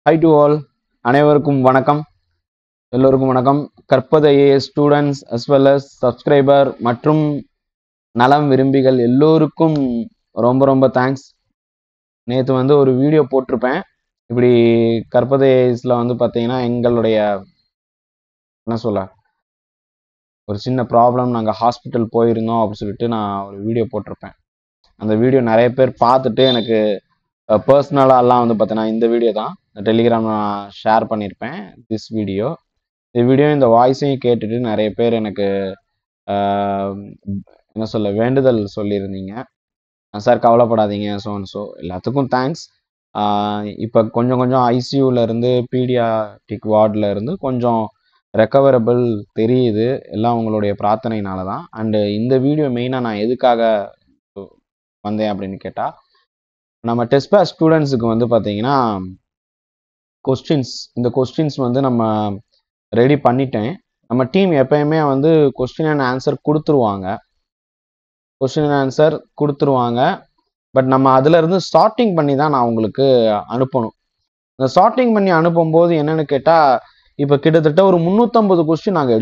Hi to all. அனைவருக்கும் வணக்கம். எல்லோருக்கும் வணக்கம். கற்பது IAS students as well as subscriber மற்றும் நலம் விரும்பிகள் எல்லோருக்கும் ரொம்ப தேங்க்ஸ். நேற்று ஒரு வீடியோ போட்டிருப்பேன். இப்படி கற்பது ஐஏஎஸ்ல பார்த்தீங்கன்னா எங்களுடைய என்ன சொல்ல ஒரு சின்ன ப்ராப்ளம், நாங்கள் ஹாஸ்பிட்டல் போயிருந்தோம் அப்படின்னு சொல்லிட்டு நான் ஒரு வீடியோ போட்டிருப்பேன். அந்த வீடியோ நிறைய பேர் பார்த்துட்டு எனக்கு பர்சனலாலாம் பார்த்தீங்கன்னா இந்த வீடியோ தான் டெலிகிராம் நான் ஷேர் பண்ணியிருப்பேன். திஸ் வீடியோ இந்த வாய்ஸையும் கேட்டுட்டு நிறைய பேர் எனக்கு என்ன சொல்ல வேண்டுதல் சொல்லியிருந்தீங்க. சார் கவலைப்படாதீங்க, ஸோ எல்லாத்துக்கும் தேங்க்ஸ். இப்போ கொஞ்சம் ஐசியூவில் இருந்து பீடியாட்டிக் வார்டில் இருந்து கொஞ்சம் ரெக்கவரபிள் தெரியுது, எல்லாம் உங்களுடைய பிரார்த்தனையினால தான். அண்டு இந்த வீடியோ மெயினாக நான் எதுக்காக வந்தேன் அப்படின்னு கேட்டால், நம்ம டெஸ்ட் பேஸ் ஸ்டூடெண்ட்ஸுக்கு பார்த்தீங்கன்னா இந்த கொஸ்டின்ஸ் நம்ம ரெடி பண்ணிட்டேன். நம்ம டீம் எப்பயுமே கொஸ்டின் அண்ட் ஆன்சர் கொடுத்துருவாங்க. பட் நம்ம அதிலிருந்து ஸ்டார்டிங் பண்ணி தான் நான் உங்களுக்கு அனுப்பணும். இந்த ஸ்டார்டிங் பண்ணி அனுப்பும்போது என்னன்னு கேட்டால், இப்போ கிட்டத்தட்ட ஒரு 350 கொஸ்டின் நாங்கள்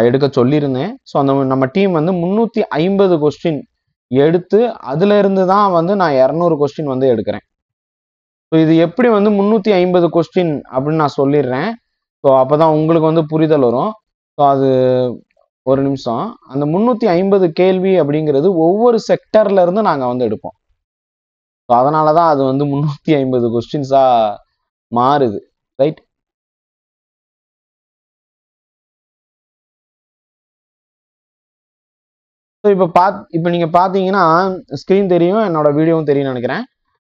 எடுக்க சொல்லியிருந்தேன். ஸோ நம்ம டீம் 350 கொஸ்டின் எடுத்து அதிலிருந்து தான் நான் 200 கொஸ்டின் எடுக்கிறேன். ஸோ இது எப்படி 350 கொஸ்டின் அப்படின்னு நான் சொல்லிடுறேன். ஸோ அப்போ தான் உங்களுக்கு புரிதல் வரும். ஸோ அது ஒரு நிமிஷம். அந்த 350 கேள்வி அப்படிங்கிறது ஒவ்வொரு செக்டர்ல இருந்து நாங்கள் எடுப்போம். ஸோ அதனால தான் அது 350 கொஸ்டின்ஸாக மாறுது, ரைட்? ஸோ இப்போ நீங்கள் பார்த்தீங்கன்னா ஸ்க்ரீன் தெரியும், என்னோட வீடியோவும் தெரியும்னு நினைக்கிறேன்.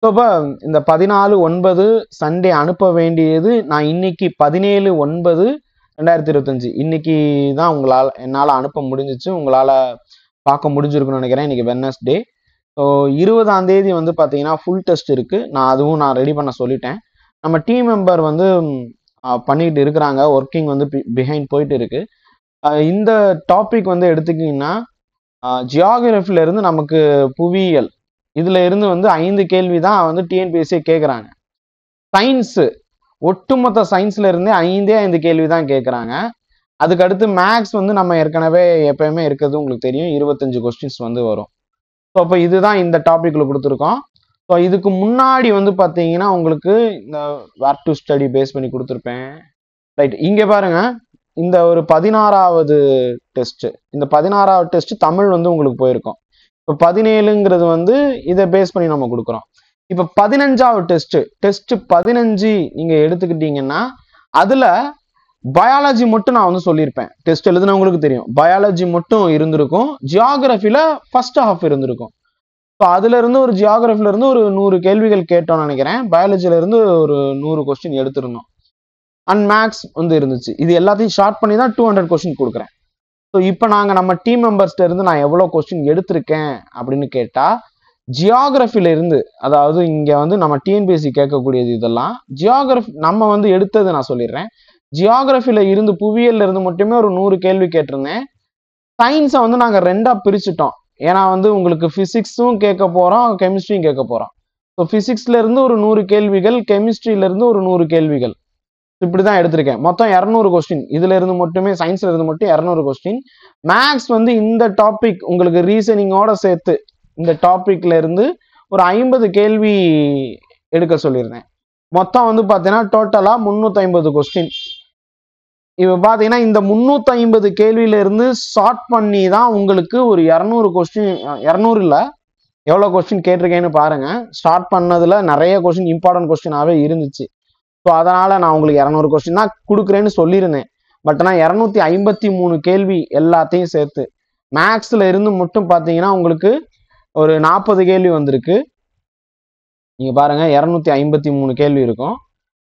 ஸோ இப்போ இந்த 14/9 சண்டே அனுப்ப வேண்டியது நான் இன்னைக்கு 17/9/2025 இன்னைக்கு தான் என்னால் அனுப்ப முடிஞ்சிச்சு. உங்களால் பார்க்க முடிஞ்சிருக்குன்னு நினைக்கிறேன். இன்னைக்கு வெட்னஸ்டே. ஸோ 20ஆம் தேதி பார்த்தீங்கன்னா ஃபுல் டெஸ்ட் இருக்குது. நான் ரெடி பண்ண சொல்லிட்டேன். நம்ம டீம் மெம்பர் பண்ணிக்கிட்டு இருக்கிறாங்க. ஒர்க்கிங் பிஹைண்ட் போயிட்டு இருக்கு. இந்த டாபிக் எடுத்துக்கிங்கன்னா ஜியாகிரபில இருந்து நமக்கு புவியியல் இதுல இருந்து 5 கேள்வி தான் டிஎன்பிஎஸ்சி கேட்குறாங்க. சயின்ஸு ஒட்டுமொத்த சயின்ஸ்ல இருந்தே 5 கேள்வி தான் கேட்குறாங்க. அதுக்கு அடுத்து மேக்ஸ் நம்ம ஏற்கனவே எப்பயுமே இருக்கிறது உங்களுக்கு தெரியும், 25 கொஸ்டின்ஸ் வரும். ஸோ அப்போ இதுதான் இந்த டாபிக்ல கொடுத்துருக்கோம். ஸோ இதுக்கு முன்னாடி பார்த்தீங்கன்னா உங்களுக்கு இந்த வேர் டு ஸ்டடி பேஸ் பண்ணி கொடுத்துருப்பேன், ரைட்? இங்கே பாருங்க, இந்த ஒரு 16வது டெஸ்ட், இந்த 16வது டெஸ்ட் தமிழ் உங்களுக்கு போயிருக்கோம். இப்போ 17ங்கிறது இதை பேஸ் பண்ணி நம்ம கொடுக்குறோம். இப்போ 15வது டெஸ்ட் 15 நீங்க எடுத்துக்கிட்டீங்கன்னா அதுல பயாலஜி மட்டும் நான் சொல்லியிருப்பேன். டெஸ்ட் எழுதுனவங்களுக்கு தெரியும், பயாலஜி மட்டும் இருந்திருக்கும். ஜியாகிரபில ஃபர்ஸ்ட் ஹாஃப் இருந்திருக்கும். ஸோ அதுல இருந்து ஒரு ஜியாகிரபில இருந்து ஒரு 100 கேள்விகள் கேட்டோம்னு நினைக்கிறேன். பயாலஜில இருந்து ஒரு 100 கொஸ்டின் எடுத்திருந்தோம். அண்ட் மேக்ஸ் இருந்துச்சு. இது எல்லாத்தையும் ஷார்ட் பண்ணி தான் 200 கொஸ்டின் கொடுக்குறேன். ஸோ இப்போ நம்ம டீம் மெம்பர்ஸ்ட இருந்து நான் எவ்வளோ கொஸ்டின் எடுத்திருக்கேன் அப்படின்னு கேட்டால், ஜியாகிரபில இருந்து, அதாவது இங்கே நம்ம டிஎன்பிஎஸ்சி கேட்கக்கூடியது இதெல்லாம் ஜியாகிரபி நம்ம எடுத்தது நான் சொல்லிடுறேன். ஜியாகிரபில இருந்து புவியியல்ல இருந்து மட்டுமே ஒரு 100 கேள்வி கேட்டிருந்தேன். சயின்ஸை நாங்கள் 2ஆ பிரிச்சுட்டோம். ஏன்னா உங்களுக்கு பிசிக்ஸும் கேட்க போகிறோம், கெமிஸ்ட்ரியும் கேட்க போகிறோம். ஸோ பிசிக்ஸ்ல இருந்து ஒரு 100 கேள்விகள், கெமிஸ்ட்ரியில இருந்து ஒரு 100 கேள்விகள், இப்படிதான் எடுத்திருக்கேன். மொத்தம் 200 கொஸ்டின். இதுல இருந்து மட்டுமே, சயின்ஸ்ல இருந்து மட்டும் 200 கொஸ்டின். மேக்ஸ் இந்த டாபிக் உங்களுக்கு ரீசனிங்கோட சேர்த்து இந்த டாபிக்ல இருந்து ஒரு 50 கேள்வி எடுக்க சொல்லியிருந்தேன். மொத்தம் பாத்தீங்கன்னா டோட்டலா 350 கொஸ்டின். இப்ப பாத்தீங்கன்னா இந்த 350 கேள்வியில இருந்து ஷார்ட் பண்ணி தான் உங்களுக்கு ஒரு 200 கொஸ்டின், 200 இல்ல, எவ்வளவு கொஸ்டின் கேட்டிருக்கேன்னு பாருங்க. ஸ்டார்ட் பண்ணதுல நிறைய கொஸ்டின் இம்பார்ட்டன்ட் கொஸ்டினாவே இருந்துச்சு. ஸோ அதனால நான் உங்களுக்கு 200 கொஸ்டின் தான் கொடுக்குறேன்னு சொல்லியிருந்தேன். பட் ஆனால் 253 கேள்வி எல்லாத்தையும் சேர்த்து மேக்ஸ்ல இருந்து மட்டும் பார்த்தீங்கன்னா உங்களுக்கு ஒரு 40 கேள்வி வந்திருக்கு. நீங்க பாருங்க, 253 கேள்வி இருக்கும்.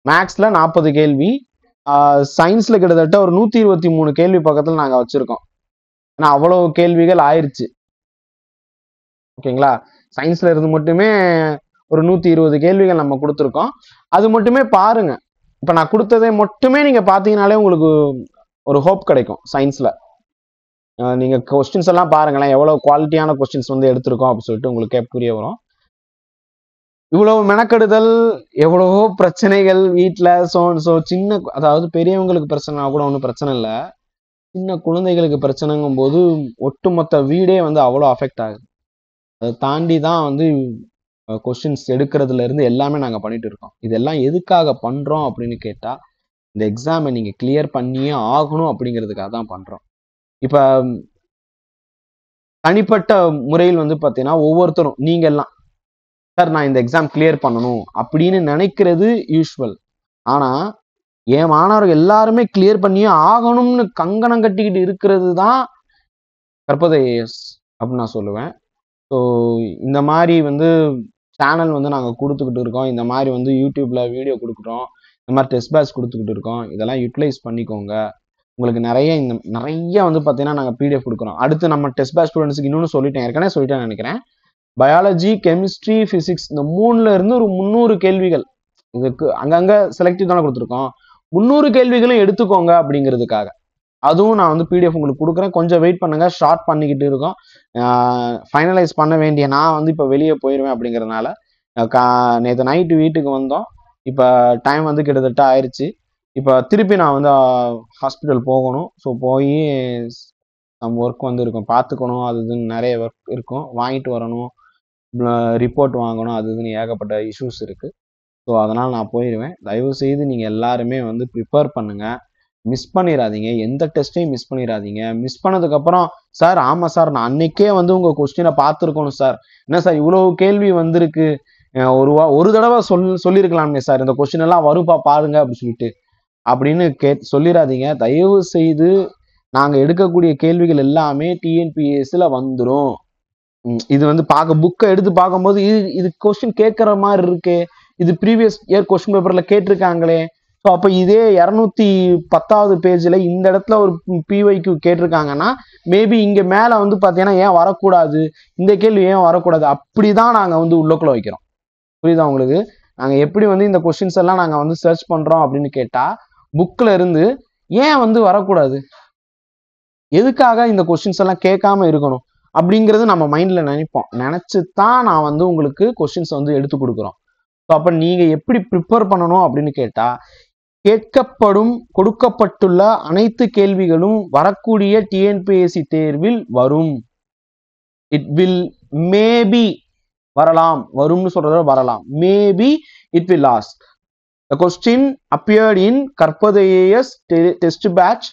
மேக்ஸ்ல 40 கேள்வி, சயின்ஸ்ல கிட்டத்தட்ட ஒரு 123 கேள்வி பக்கத்தில் நாங்கள் வச்சிருக்கோம். ஏன்னா அவ்வளவு கேள்விகள் ஆயிடுச்சு. ஓகேங்களா? சயின்ஸ்ல இருந்து மட்டுமே ஒரு 120 கேள்விகள் நம்ம கொடுத்துருக்கோம். அது மட்டுமே பாருங்க. இப்ப நான் கொடுத்ததை மட்டுமே நீங்க பாத்தீங்கன்னாலே உங்களுக்கு ஒரு ஹோப் கிடைக்கும். சயின்ஸ்ல நீங்க கொஸ்டின்ஸ் எல்லாம் பாருங்களேன், எவ்வளவு குவாலிட்டியான கொஸ்டின்ஸ் எடுத்திருக்கோம் அப்படின்னு சொல்லிட்டு உங்களுக்கு புரிய வரும். இவ்வளவு மெனக்கெடுதல், எவ்வளவோ பிரச்சனைகள் வீட்டுல, சின்ன, அதாவது பெரியவங்களுக்கு பிரச்சனை கூட ஒன்றும் பிரச்சனை இல்லை. சின்ன குழந்தைகளுக்கு பிரச்சனைங்கும் போது ஒட்டுமொத்த வீடே வந்து அவ்வளோ அஃபெக்ட் ஆகுது. அதை தாண்டி தான் வந்து கொஸ்டின்ஸ் எடுக்கிறதுல இருந்து எல்லாமே நாங்க பண்ணிட்டு இருக்கோம். இதெல்லாம் எதுக்காக பண்றோம் அப்படின்னு கேட்டா, இந்த எக்ஸாமை நீங்க கிளியர் பண்ணியே ஆகணும் அப்படிங்கிறதுக்காக தான் பண்றோம். இப்ப தனிப்பட்ட முறையில் வந்து பாத்தீங்கன்னா ஒவ்வொருத்தரும் நீங்க எல்லாம், சார் நான் இந்த எக்ஸாம் கிளியர் பண்ணணும் அப்படின்னு நினைக்கிறது யூஸ்வல். ஆனா என் மாணவர்கள் எல்லாருமே கிளியர் பண்ணியே ஆகணும்னு கங்கணம் கட்டிக்கிட்டு இருக்கிறது தான் கற்பதை ஏஎஸ் அப்படின்னு நான் சொல்லுவேன். ஸோ இந்த மாதிரி வந்து சேனல் வந்து நாங்கள் கொடுத்துக்கிட்டு இருக்கோம். இந்த மாதிரி வந்து யூடியூப்ல வீடியோ கொடுக்குறோம். இந்த மாதிரி டெஸ்ட் பேட்ச் கொடுத்துக்கிட்டு இருக்கோம். இதெல்லாம் யூட்டிலைஸ் பண்ணிக்கோங்க. உங்களுக்கு நிறைய வந்து பார்த்தீங்கன்னா நாங்கள் பிடிஎஃப் கொடுக்குறோம். அடுத்து நம்ம டெஸ்ட் பேட்ச் ஸ்டூடெண்ட்ஸுக்கு இன்னொன்று சொல்லிட்டேன், ஏற்கனவே சொல்லிட்டேன்னு நினைக்கிறேன். பயாலஜி, கெமிஸ்ட்ரி, பிசிக்ஸ் இந்த 3ல இருந்து ஒரு 300 கேள்விகள், இதுக்கு அங்கங்க செலக்டிவ் தானே கொடுத்துருக்கோம், 300 கேள்விகளும் எடுத்துக்கோங்க அப்படிங்கிறதுக்காக. அதுவும் நான் வந்து பிடிஎஃப் உங்களுக்கு கொடுக்குறேன். கொஞ்சம் வெயிட் பண்ணுங்க. ஷார்ட் பண்ணிக்கிட்டு இருக்கோம். ஃபைனலைஸ் பண்ண வேண்டிய நான் வந்து இப்போ வெளியே போயிடுவேன் அப்படிங்கிறதுனால நேற்று நைட்டு வீட்டுக்கு வந்தோம். இப்போ டைம் வந்து கிட்டத்தட்ட ஆயிடுச்சு. இப்போ திருப்பி நான் வந்து ஹாஸ்பிட்டல் போகணும். ஸோ போய் நம்ம ஒர்க் வந்து இருக்கும், பார்த்துக்கணும். அது இதுன்னு நிறைய ஒர்க் இருக்கும், வாங்கிட்டு வரணும், ரிப்போர்ட் வாங்கணும், அது இதுன்னு ஏகப்பட்ட இஷ்யூஸ் இருக்கு. ஸோ அதனால் நான் போயிடுவேன். தயவு செய்து நீங்கள் எல்லாருமே வந்து ப்ரிப்பேர் பண்ணுங்க. மிஸ் பண்ணிடாதீங்க. எந்த டெஸ்ட்டையும் மிஸ் பண்ணிடாதீங்க. மிஸ் பண்ணதுக்கப்புறம், சார் ஆமாம் சார் நான் அன்னைக்கே வந்து உங்கள் கொஸ்டினை பார்த்துருக்கணும் சார், என்ன சார் இவ்வளவு கேள்வி வந்திருக்கு, ஒரு தடவை சொல்லியிருக்கலாமே சார், இந்த கொஸ்டின் எல்லாம் வரும்பா பாருங்க அப்படின்னு சொல்லிட்டு அப்படின்னு சொல்லிடாதீங்க. தயவு செய்து நாங்கள் எடுக்கக்கூடிய கேள்விகள் எல்லாமே டிஎன்பிஎஸ்சியில் வந்துடும். இது வந்து புக்கை எடுத்து பார்க்கும்போது இது கொஸ்டின் கேட்குற மாதிரி இருக்கு, இது ப்ரீவியஸ் இயர் கொஸ்டின் பேப்பர்ல கேட்டிருக்காங்களே, ஸோ அப்போ இதே 210வது பேஜில் இந்த இடத்துல ஒரு பிஒய்க்கு கேட்டிருக்காங்கன்னா மேபி இங்கே மேலே வந்து பார்த்தீங்கன்னா ஏன் வரக்கூடாது, இந்த கேள்வி ஏன் வரக்கூடாது, அப்படி தான் நாங்கள் வந்து உள்ளக்குள்ள வைக்கிறோம். புரியுதா உங்களுக்கு? நாங்கள் எப்படி வந்து இந்த கொஸ்டின்ஸ் எல்லாம் நாங்கள் வந்து சர்ச் பண்ணுறோம் அப்படின்னு கேட்டால், புக்கில் இருந்து ஏன் வந்து வரக்கூடாது, எதுக்காக இந்த கொஸ்டின்ஸ் எல்லாம் கேட்காம இருக்கணும் அப்படிங்கிறது நம்ம மைண்டில் நினைப்போம். நினச்சி தான் நான் வந்து உங்களுக்கு கொஸ்டின்ஸ் வந்து எடுத்து கொடுக்குறோம். ஸோ அப்போ நீங்கள் எப்படி ப்ரிப்பேர் பண்ணணும் அப்படின்னு கேட்டால், கொடுக்கப்பட்டுள்ள அனைத்து கேள்விகளும் வரக்கூடிய டிஎன்பிஎஸ்சி தேர்வில் வரும். இட் வில் மேபி வரலாம், வரும்னு சொல்றத வரலாம், maybe it will ask. The question appeared in கற்பதையஸ் டெஸ்ட் பேட்ச்.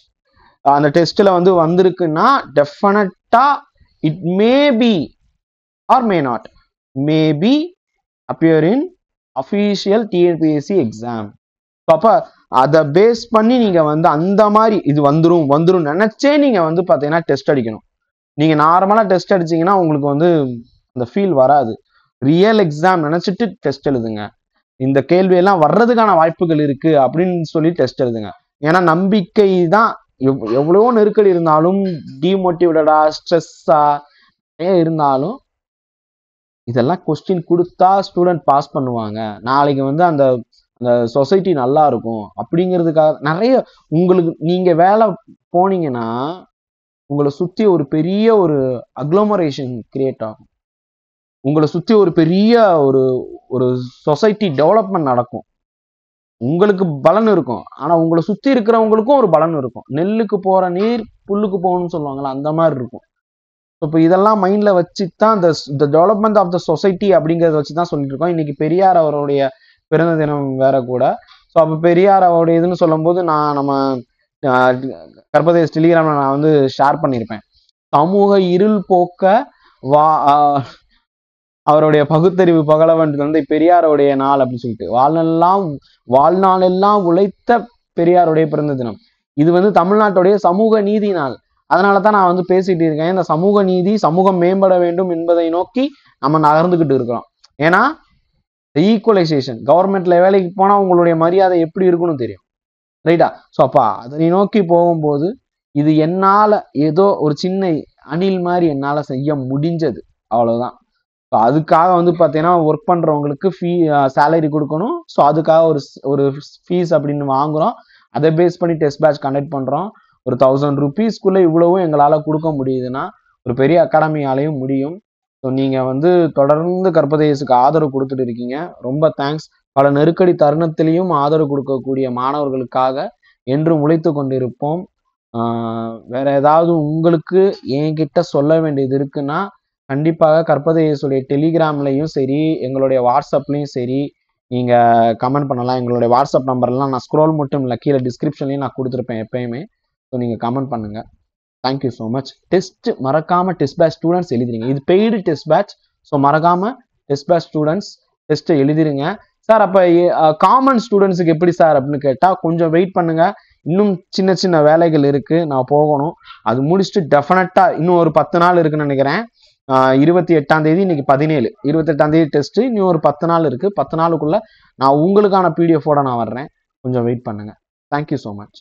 அந்த டெஸ்ட்ல வந்து வந்திருக்குன்னா definitely it may be or may not, maybe appear in official TNPSC exam. அப்ப அதை பேஸ் பண்ணி நீங்க வந்து அந்த மாதிரி இது வந்துரும் நினைச்சே நீங்க வந்து பாத்தீங்கன்னா டெஸ்ட் அடிக்கணும். நீங்க நார்மலா டெஸ்ட் அடிச்சீங்கன்னா உங்களுக்கு வந்து அந்த ஃபீல் வராது. ரியல் எக்ஸாம் நினைச்சிட்டு டெஸ்ட் எழுதுங்க. இந்த கேள்வி எல்லாம் வர்றதுக்கான வாய்ப்புகள் இருக்கு அப்படின்னு சொல்லி டெஸ்ட் எழுதுங்க. ஏன்னா நம்பிக்கை தான். எவ்வளவோ நெருக்கடி இருந்தாலும், டிமோட்டிவேட்டடா, ஸ்ட்ரெஸ்ஸா இருந்தாலும், இதெல்லாம் கொஸ்டின் கொடுத்தா ஸ்டூடெண்ட் பாஸ் பண்ணுவாங்க, நாளைக்கு வந்து அந்த சொசைட்டி நல்லா இருக்கும் அப்படிங்கிறதுக்காக நிறைய உங்களுக்கு நீங்க வேலை போனீங்கன்னா உங்களை சுத்தி ஒரு பெரிய ஒரு அக்ளோமரேஷன் கிரியேட் ஆகும். உங்களை சுத்தி ஒரு பெரிய ஒரு சொசைட்டி டெவலப்மெண்ட் நடக்கும். உங்களுக்கு பலன் இருக்கும், ஆனா உங்களை சுத்தி இருக்கிறவங்களுக்கும் ஒரு பலன் இருக்கும். நெல்லுக்கு போற நீர் புல்லுக்கு போகணும்னு சொல்லுவாங்களா, அந்த மாதிரி இருக்கும். இப்போ இதெல்லாம் மைண்ட்ல வச்சுதான் இந்த டெவலப்மெண்ட் ஆஃப் த சொசைட்டி அப்படிங்கிறத வச்சுதான் சொல்லிட்டு இருக்கோம். இன்னைக்கு பெரியார் அவருடைய பிறந்த தினம் வேற கூட. ஸோ அப்போ பெரியார் அவருடைய இதுன்னு சொல்லும் போது நம்ம கற்பதேஷ் டெலிகிராம்ல நான் வந்து ஷேர் பண்ணியிருப்பேன். சமூக இருள் போக்க அவருடைய பகுத்தறிவு பகலவன் வந்து பெரியாருடைய நாள் அப்படின்னு சொல்லிட்டு, வாழ்நாளெல்லாம் உழைத்த பெரியாருடைய பிறந்த தினம். இது வந்து தமிழ்நாட்டுடைய சமூக நீதி நாள். அதனாலதான் நான் வந்து பேசிட்டு இருக்கேன். இந்த சமூக நீதி, சமூகம் மேம்பட வேண்டும் என்பதை நோக்கி நம்ம நகர்ந்துகிட்டு இருக்கிறோம். ஏன்னா ஈக்குவலைசேஷன், கவர்மெண்ட்ல வேலைக்கு போனா உங்களுடைய மரியாதை எப்படி இருக்குன்னு தெரியும், ரைட்டா? ஸோ அப்பா அதனை நோக்கி போகும்போது இது என்னால ஏதோ ஒரு சின்ன அணில் மாதிரி என்னால செய்ய முடிஞ்சது, அவ்வளவுதான். ஸோ அதுக்காக வந்து பார்த்தீங்கன்னா ஒர்க் பண்றவங்களுக்கு சேலரி கொடுக்கணும். ஸோ அதுக்காக ஒரு ஃபீஸ் அப்படின்னு வாங்குறோம். அதை பேஸ் பண்ணி டெஸ்ட் பேட்ச் கண்டக்ட் பண்றோம். ஒரு 1000 rupeesக்குள்ள இவ்வளவும் எங்களால் கொடுக்க முடியுதுன்னா ஒரு பெரிய அகாடமியாலையும் முடியும். ஸோ நீங்கள் வந்து தொடர்ந்து கற்பதேசுக்கு ஆதரவு கொடுத்துட்டு இருக்கீங்க. ரொம்ப தேங்க்ஸ். பல நெருக்கடி தருணத்திலையும் ஆதரவு கொடுக்கக்கூடிய மாணவர்களுக்காக என்றும் உழைத்து கொண்டிருப்போம். வேற ஏதாவது உங்களுக்கு என்கிட்ட சொல்ல வேண்டியது இருக்குன்னா கண்டிப்பாக கற்பதேசுடைய டெலிகிராம்லையும் சரி, எங்களுடைய வாட்ஸ்அப்லையும் சரி, நீங்க கமெண்ட் பண்ணலாம். எங்களுடைய வாட்ஸ்அப் நம்பர்லாம் நான் ஸ்க்ரோல் மட்டும் இல்லை, கீழே டிஸ்கிரிப்ஷன்லையும் நான் கொடுத்துருப்பேன் எப்பயுமே. ஸோ நீங்க கமெண்ட் பண்ணுங்க. Thank you so much. டெஸ்ட் மறக்காம டெஸ்ட் பேட்ச் ஸ்டூடெண்ட்ஸ் எழுதிருங்க. இது பெய்டு டெஸ்ட் பேட்ச். ஸோ மறக்காம டெஸ்ட் பேட்ச் ஸ்டூடெண்ட்ஸ் டெஸ்ட்டை எழுதிருங்க. சார் அப்போ காமன் ஸ்டூடெண்ட்ஸுக்கு எப்படி சார் அப்படின்னு கேட்டால் கொஞ்சம் வெயிட் பண்ணுங்க. இன்னும் சின்ன சின்ன வேலைகள் இருக்கு, நான் போகணும். அது முடிச்சுட்டு டெஃபினட்டா இன்னும் ஒரு 10 நாள் இருக்குன்னு நினைக்கிறேன். 28ஆம் தேதி, இன்னைக்கு 17, 28ஆம் தேதி டெஸ்ட். இன்னும் ஒரு 10 நாள் இருக்கு. 10 நாளுக்குள்ள நான் உங்களுக்கான பிடிஎஃபோட நான் வர்றேன். கொஞ்சம் வெயிட் பண்ணுங்க. Thank you so much.